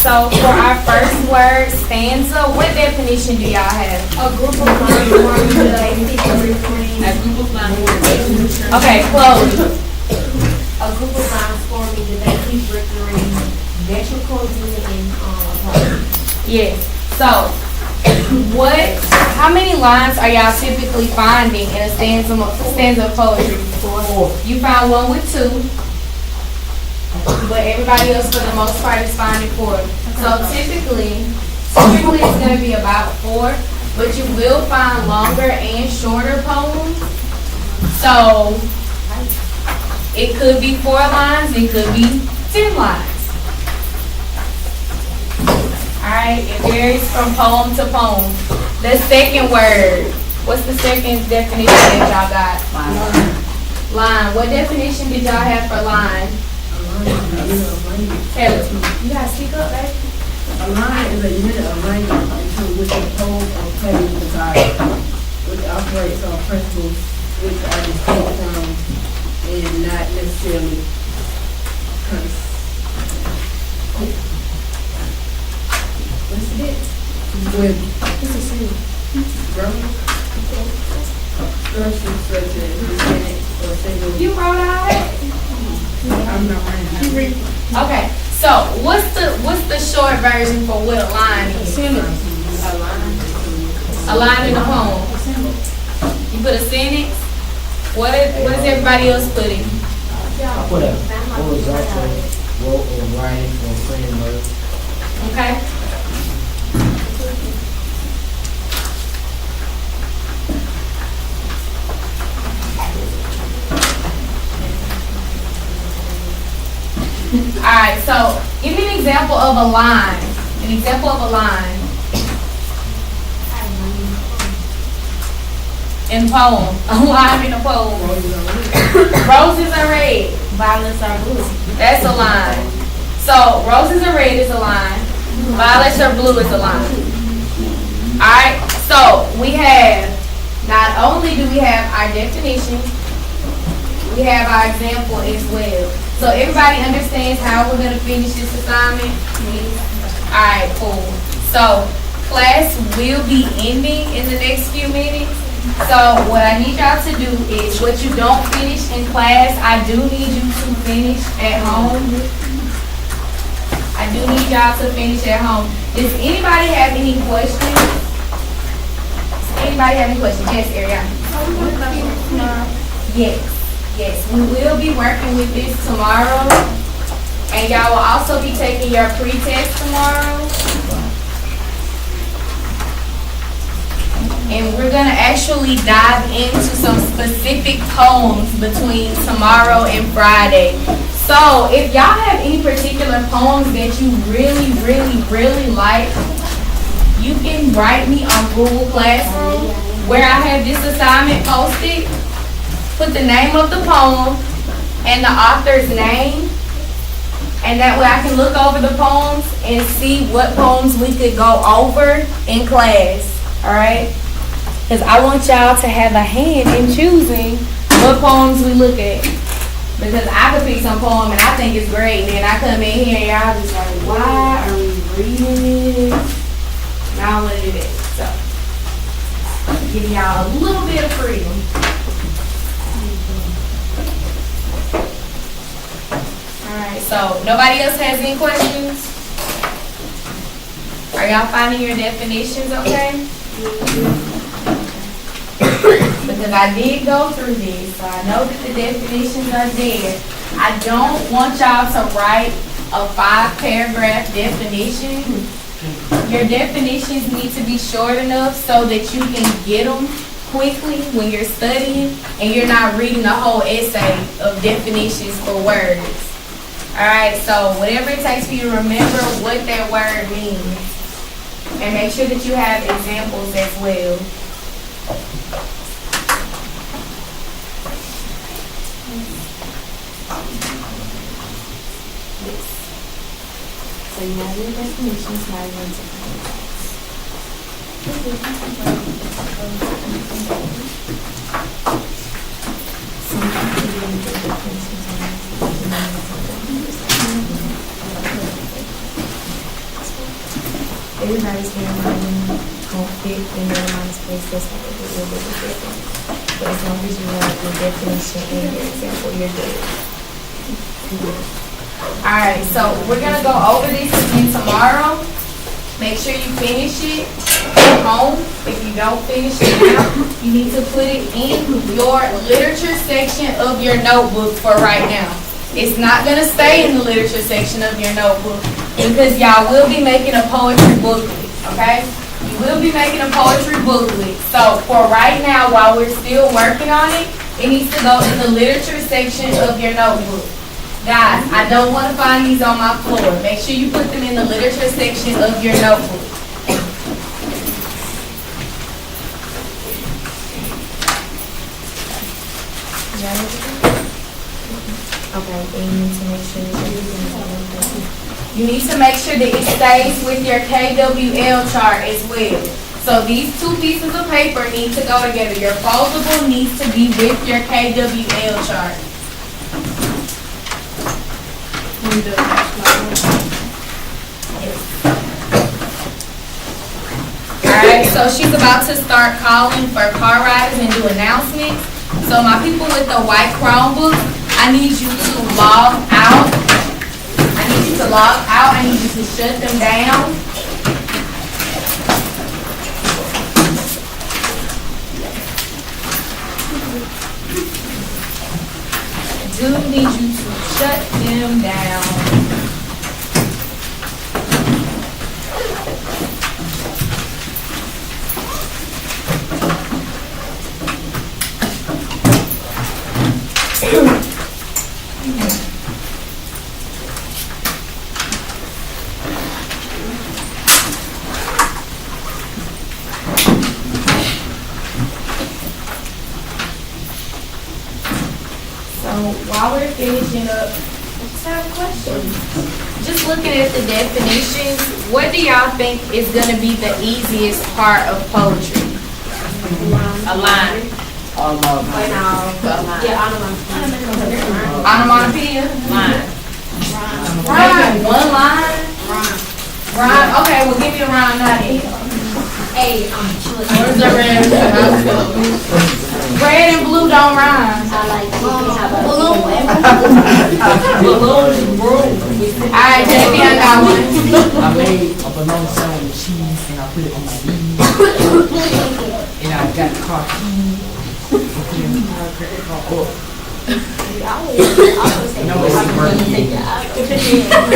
So for our first word, stanza, what definition do y'all have? A group of lines forming the basic refrain. A group of lines forming. Okay, Chloe. A group of lines forming the basic refrain. Metrical unit in a poem. Yes. So how many lines are y'all typically finding in a stanza of poetry? 4. You found one with 2, but everybody else for the most part is finding 4. So typically it's going to be about 4, but you will find longer and shorter poems. So it could be 4 lines, it could be 10 lines. Alright, it varies from poem to poem. The second word, what's the second definition that y'all got? Line. What definition did y'all have for line? Taylor, you gotta speak up, baby. A line is a unit of language into which a poem or play is divided, which operates on principles which are distinct from and not necessarily what's it? With structures such as mechanic or single. You wrote all that? I'm not writing. Okay, so what's the short version for what a line is? A line in a poem. You put a sentence. What is everybody else putting? I put a horizontal row or writing or framework. Okay. Alright, so give me an example of a line. An example of a line. In a poem. A line in a poem. Roses are red. Violets are blue. That's a line. So roses are red is a line. Violets are blue is a line. Alright, so we have, not only do we have our definition, we have our example as well. So everybody understands how we're going to finish this assignment? Alright, cool. So class will be ending in the next few minutes. So what I need y'all to do is what you don't finish in class, I do need you to finish at home. I do need y'all to finish at home. Does anybody have any questions? Does anybody have any questions? Yes, Ariana. Yes. Yes, we will be working with this tomorrow, and y'all will also be taking your pre-test tomorrow. And we're going to actually dive into some specific poems between tomorrow and Friday. So if y'all have any particular poems that you really, really, really like, you can write me on Google Classroom where I have this assignment posted. Put the name of the poem and the author's name, and that way I can look over the poems and see what poems we could go over in class, all right? Because I want y'all to have a hand in choosing what poems we look at. Because I could pick some poem and I think it's great, and then I come in here and y'all just like, why are we reading this? And I don't want to do that. So, give y'all a little bit of freedom. Alright, so nobody else has any questions? Are y'all finding your definitions okay? Because I did go through this, so I know that the definitions are there. I don't want y'all to write a 5-paragraph definition. Your definitions need to be short enough so that you can get them quickly when you're studying and you're not reading a whole essay of definitions for words. Alright, so whatever it takes for you to remember what that word means. And make sure that you have examples as well. So you have your definitions, now you're going to everybody's handwriting don't fit in their mind space, that's not a little bit different. But as long as you have your definition and your example, you're good. Alright, so we're gonna go over this again tomorrow. Make sure you finish it at home. If you don't finish it now, you need to put it in your literature section of your notebook for right now. It's not gonna stay in the literature section of your notebook because y'all will be making a poetry booklet, okay? You will be making a poetry booklet. So for right now, while we're still working on it, it needs to go in the literature section of your notebook. Guys, I don't want to find these on my floor. Make sure you put them in the literature section of your notebook. Okay, and you need to make sure that You need to make sure that it stays with your KWL chart as well. So these two pieces of paper need to go together. Your foldable needs to be with your KWL chart. Alright, so she's about to start calling for car riders and do announcements. So my people with the white Chromebooks, I need you to log out. I need you to log out. I need you to shut them down. I do need you to shut them down. While we're finishing up, let's have questions. Just looking at the definitions, what do y'all think is going to be the easiest part of poetry? a line. Onomatopoeia? Line. Rhyme. One line? Rhyme. Okay, well give me a rhyme now then. Hey, Where's the red? Red and blue don't rhyme. I like Balloon. Balloon and broom. Alright, JB, I got one. I made a bologna sandwich with cheese and I put it on my knees. And I got the car keys. And put it in the car, credit card. No, it's a birthday.